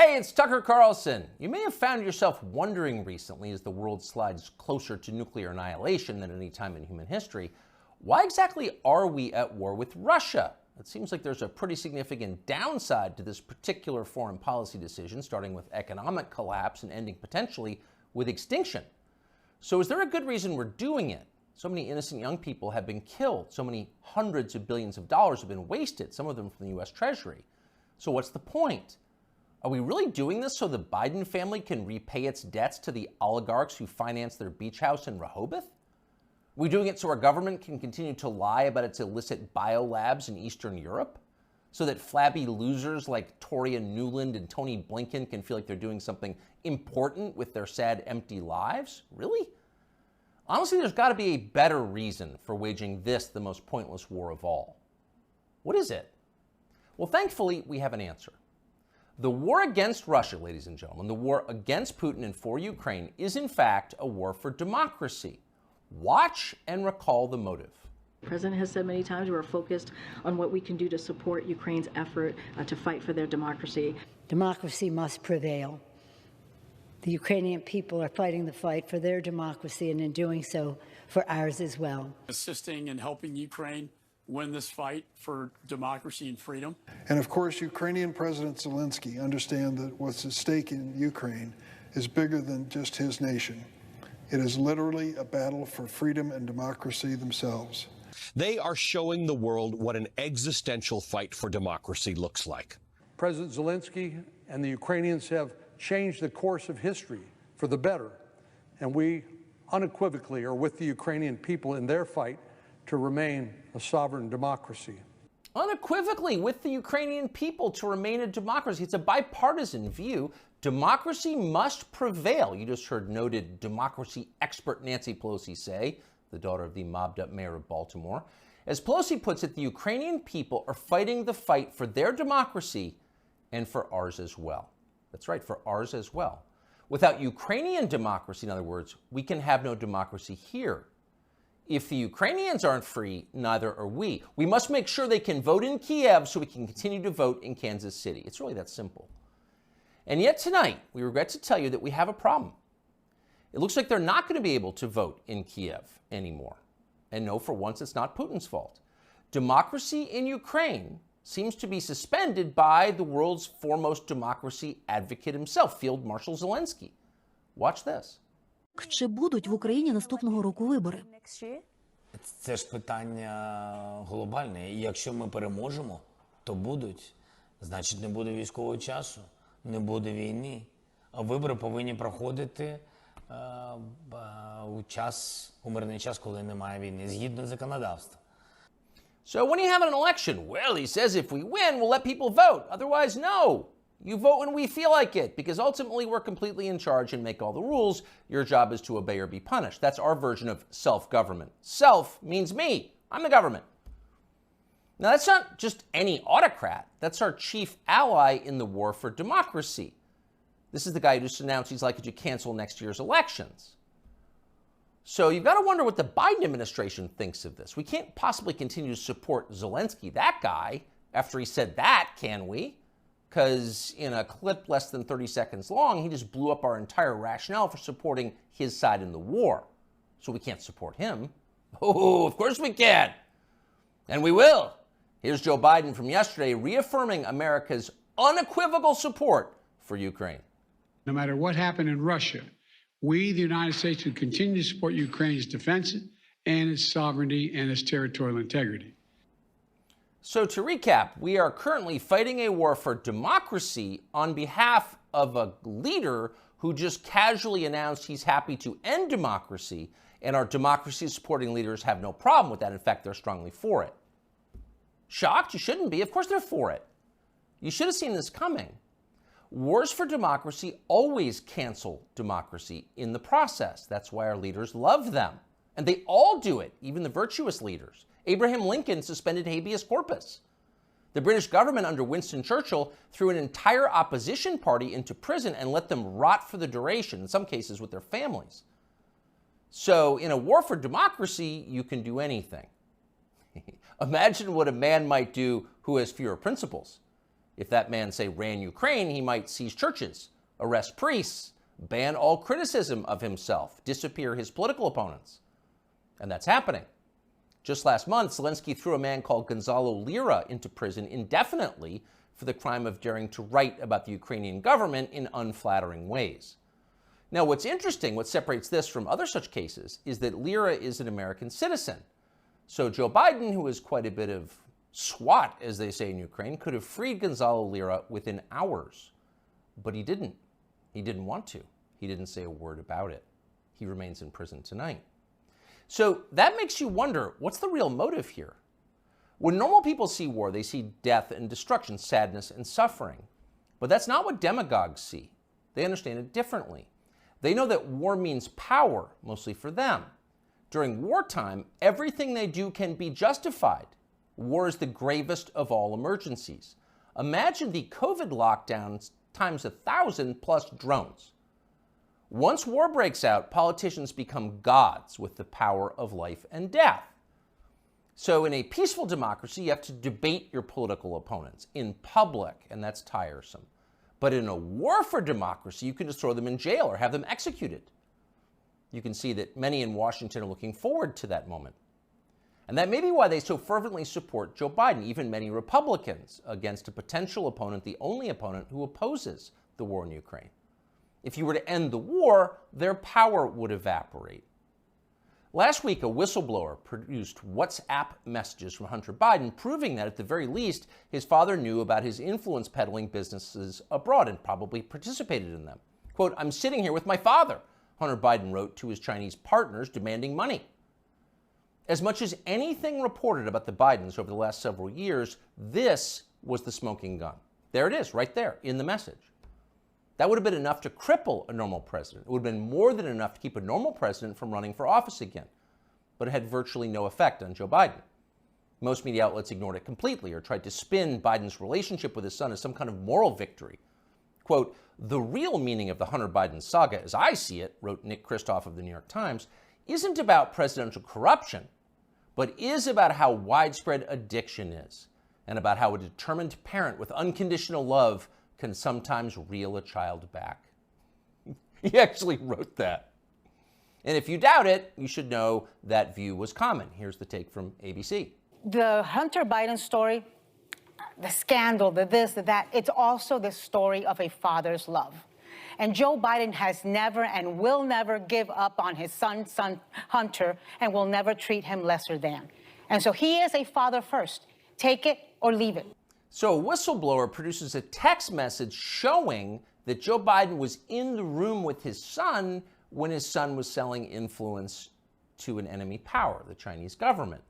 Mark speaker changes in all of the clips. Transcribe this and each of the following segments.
Speaker 1: Hey, it's Tucker Carlson. You may have found yourself wondering recently, as the world slides closer to nuclear annihilation than any time in human history, why exactly are we at war with Russia? It seems like there's a pretty significant downside to this particular foreign policy decision, starting with economic collapse and ending potentially with extinction. So is there a good reason we're doing it? So many innocent young people have been killed. So many hundreds of billions of dollars have been wasted, some of them from the U.S. Treasury. So what's the point? Are we really doing this so the Biden family can repay its debts to the oligarchs who finance their beach house in Rehoboth? Are we doing it so our government can continue to lie about its illicit biolabs in Eastern Europe? So that flabby losers like Toria Nuland and Tony Blinken can feel like they're doing something important with their sad, empty lives? Really? Honestly, there's got to be a better reason for waging this, the most pointless war of all. What is it? Well, thankfully, we have an answer. The war against Russia, ladies and gentlemen, the war against Putin and for Ukraine is in fact a war for democracy. Watch and recall the motive.
Speaker 2: The President has said many times we're focused on what we can do to support Ukraine's effort to fight for their democracy.
Speaker 3: Democracy must prevail. The Ukrainian people are fighting the fight for their democracy, and in doing so, for ours as well.
Speaker 4: Assisting and helping Ukraine win this fight for democracy and freedom.
Speaker 5: And of course, Ukrainian President Zelensky understands that what's at stake in Ukraine is bigger than just his nation. It is literally a battle for freedom and democracy themselves.
Speaker 6: They are showing the world what an existential fight for democracy looks like.
Speaker 7: President Zelensky and the Ukrainians have changed the course of history for the better, and we unequivocally are with the Ukrainian people in their fight to remain a sovereign democracy.
Speaker 1: Unequivocally with the Ukrainian people to remain a democracy. It's a bipartisan view. Democracy must prevail. You just heard noted democracy expert Nancy Pelosi say, the daughter of the mobbed-up mayor of Baltimore. As Pelosi puts it, the Ukrainian people are fighting the fight for their democracy and for ours as well. That's right, for ours as well. Without Ukrainian democracy, in other words, we can have no democracy here. If the Ukrainians aren't free, neither are we. We must make sure they can vote in Kiev so we can continue to vote in Kansas City. It's really that simple. And yet tonight, we regret to tell you that we have a problem. It looks like they're not going to be able to vote in Kiev anymore. And no, for once, it's not Putin's fault. Democracy in Ukraine seems to be suspended by the world's foremost democracy advocate himself, Field Marshal Zelensky. Watch this.
Speaker 8: Чи будуть в Україні наступного року вибори?
Speaker 9: Це ж питання глобальне. І якщо ми переможемо, то будуть. Значить, не буде військового часу, не буде війни. А вибори повинні проходити у мирний час, коли немає війни, згідно законодавства.
Speaker 1: So when you have an election, well, he says if we win, we'll let people vote. Otherwise, no. You vote when we feel like it, because ultimately we're completely in charge and make all the rules. Your job is to obey or be punished. That's our version of self-government. Self means me. I'm the government. Now, that's not just any autocrat. That's our chief ally in the war for democracy. This is the guy who just announced he's likely to cancel next year's elections. So you've got to wonder what the Biden administration thinks of this. We can't possibly continue to support Zelensky, that guy, after he said that, can we? Because in a clip less than 30 seconds long, he just blew up our entire rationale for supporting his side in the war. So we can't support him. Oh, of course we can. And we will. Here's Joe Biden from yesterday reaffirming America's unequivocal support for Ukraine.
Speaker 10: No matter what happened in Russia, we, the United States, will continue to support Ukraine's defense and its sovereignty and its territorial integrity.
Speaker 1: So to recap, we are currently fighting a war for democracy on behalf of a leader who just casually announced he's happy to end democracy, and our democracy-supporting leaders have no problem with that. In fact, they're strongly for it. Shocked? You shouldn't be. Of course they're for it. You should have seen this coming. Wars for democracy always cancel democracy in the process. That's why our leaders love them. And they all do it, even the virtuous leaders. Abraham Lincoln suspended habeas corpus. The British government under Winston Churchill threw an entire opposition party into prison and let them rot for the duration, in some cases with their families. So in a war for democracy, you can do anything. Imagine what a man might do who has fewer principles. If that man, say, ran Ukraine, he might seize churches, arrest priests, ban all criticism of himself, disappear his political opponents. And that's happening. Just last month, Zelensky threw a man called Gonzalo Lira into prison indefinitely for the crime of daring to write about the Ukrainian government in unflattering ways. Now, what's interesting, what separates this from other such cases, is that Lira is an American citizen. So Joe Biden, who is quite a bit of SWAT, as they say in Ukraine, could have freed Gonzalo Lira within hours. But he didn't. He didn't want to. He didn't say a word about it. He remains in prison tonight. So that makes you wonder, what's the real motive here? When normal people see war, they see death and destruction, sadness and suffering. But that's not what demagogues see. They understand it differently. They know that war means power, mostly for them. During wartime, everything they do can be justified. War is the gravest of all emergencies. Imagine the COVID lockdowns times 1,000 plus drones. Once war breaks out, politicians become gods with the power of life and death. So in a peaceful democracy, you have to debate your political opponents in public, and that's tiresome. But in a war for democracy, you can just throw them in jail or have them executed. You can see that many in Washington are looking forward to that moment. And that may be why they so fervently support Joe Biden, even many Republicans, against a potential opponent, the only opponent who opposes the war in Ukraine. If you were to end the war, their power would evaporate. Last week, a whistleblower produced WhatsApp messages from Hunter Biden, proving that at the very least, his father knew about his influence peddling businesses abroad and probably participated in them. Quote, "I'm sitting here with my father," Hunter Biden wrote to his Chinese partners demanding money. As much as anything reported about the Bidens over the last several years, this was the smoking gun. There it is, right there in the message. That would have been enough to cripple a normal president. It would have been more than enough to keep a normal president from running for office again. But it had virtually no effect on Joe Biden. Most media outlets ignored it completely or tried to spin Biden's relationship with his son as some kind of moral victory. Quote, "The real meaning of the Hunter Biden saga, as I see it," wrote Nick Kristof of the New York Times, "isn't about presidential corruption, but is about how widespread addiction is and about how a determined parent with unconditional love can sometimes reel a child back." He actually wrote that. And if you doubt it, you should know that view was common. Here's the take from ABC.
Speaker 11: The Hunter Biden story, the scandal, the this, the that, it's also the story of a father's love. And Joe Biden has never and will never give up on his son Hunter, and will never treat him lesser than. And so he is a father first. Take it or leave it.
Speaker 1: So a whistleblower produces a text message showing that Joe Biden was in the room with his son when his son was selling influence to an enemy power, the Chinese government.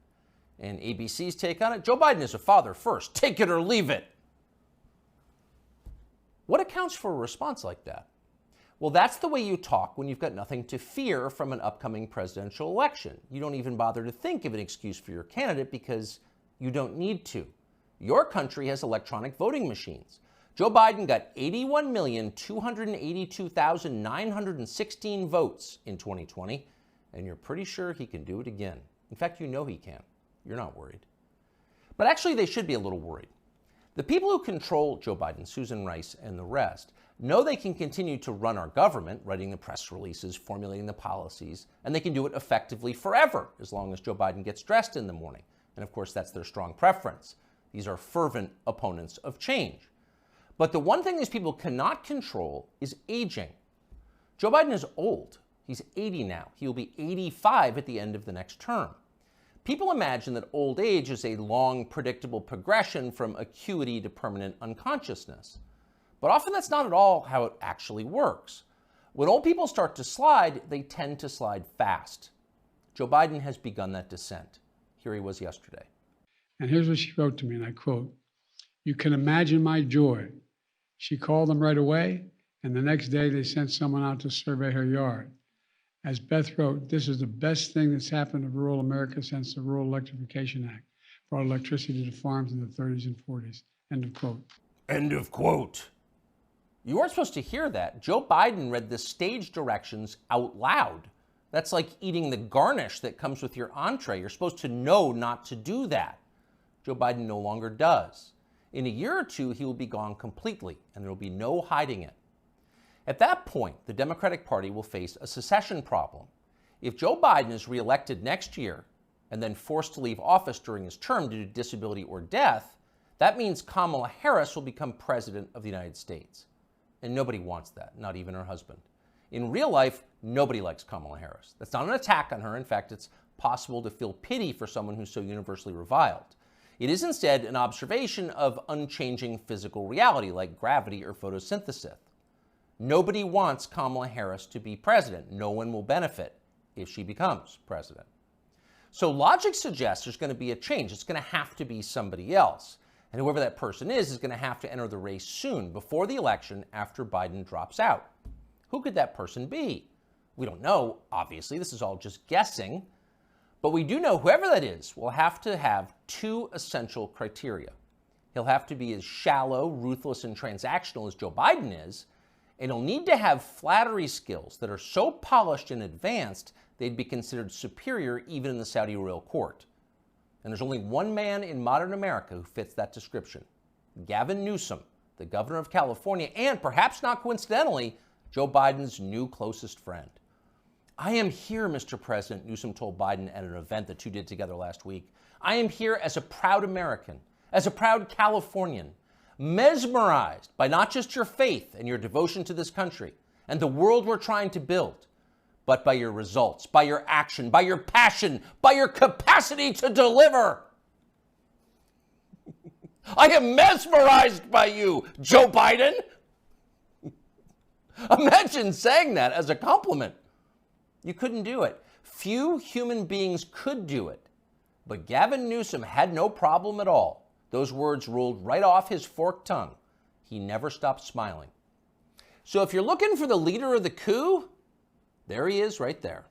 Speaker 1: And ABC's take on it, Joe Biden is a father first. Take it or leave it. What accounts for a response like that? Well, that's the way you talk when you've got nothing to fear from an upcoming presidential election. You don't even bother to think of an excuse for your candidate because you don't need to. Your country has electronic voting machines. Joe Biden got 81,282,916 votes in 2020, and you're pretty sure he can do it again. In fact, you know he can. You're not worried. But actually, they should be a little worried. The people who control Joe Biden, Susan Rice and the rest, know they can continue to run our government, writing the press releases, formulating the policies, and they can do it effectively forever, as long as Joe Biden gets dressed in the morning. And of course, that's their strong preference. These are fervent opponents of change. But the one thing these people cannot control is aging. Joe Biden is old. He's 80 now. He will be 85 at the end of the next term. People imagine that old age is a long, predictable progression from acuity to permanent unconsciousness. But often that's not at all how it actually works. When old people start to slide, they tend to slide fast. Joe Biden has begun that descent. Here he was yesterday.
Speaker 10: And here's what she wrote to me, and I quote, "You can imagine my joy. She called them right away, and the next day they sent someone out to survey her yard. As Beth wrote, this is the best thing that's happened to rural America since the Rural Electrification Act brought electricity to farms in the 30s and 40s. End of quote."
Speaker 1: End of quote. You weren't supposed to hear that. Joe Biden read the stage directions out loud. That's like eating the garnish that comes with your entree. You're supposed to know not to do that. Joe Biden no longer does. In a year or two, he will be gone completely, and there will be no hiding it. At that point, the Democratic Party will face a secession problem. If Joe Biden is reelected next year and then forced to leave office during his term due to disability or death, that means Kamala Harris will become president of the United States. And nobody wants that, not even her husband. In real life, nobody likes Kamala Harris. That's not an attack on her. In fact, it's possible to feel pity for someone who's so universally reviled. It is instead an observation of unchanging physical reality like gravity or photosynthesis. Nobody wants Kamala Harris to be president. No one will benefit if she becomes president. So logic suggests there's going to be a change. It's going to have to be somebody else. And whoever that person is going to have to enter the race soon, before the election, after Biden drops out. Who could that person be? We don't know, obviously. This is all just guessing. But we do know whoever that is will have to have two essential criteria. He'll have to be as shallow, ruthless, and transactional as Joe Biden is, and he'll need to have flattery skills that are so polished and advanced they'd be considered superior even in the Saudi royal court. And there's only one man in modern America who fits that description: Gavin Newsom, the governor of California, and perhaps not coincidentally, Joe Biden's new closest friend. "I am here, Mr. President," Newsom told Biden at an event the two did together last week. "I am here as a proud American, as a proud Californian, mesmerized by not just your faith and your devotion to this country and the world we're trying to build, but by your results, by your action, by your passion, by your capacity to deliver. I am mesmerized by you, Joe Biden." Imagine saying that as a compliment. You couldn't do it. Few human beings could do it. But Gavin Newsom had no problem at all. Those words rolled right off his forked tongue. He never stopped smiling. So if you're looking for the leader of the coup, there he is right there.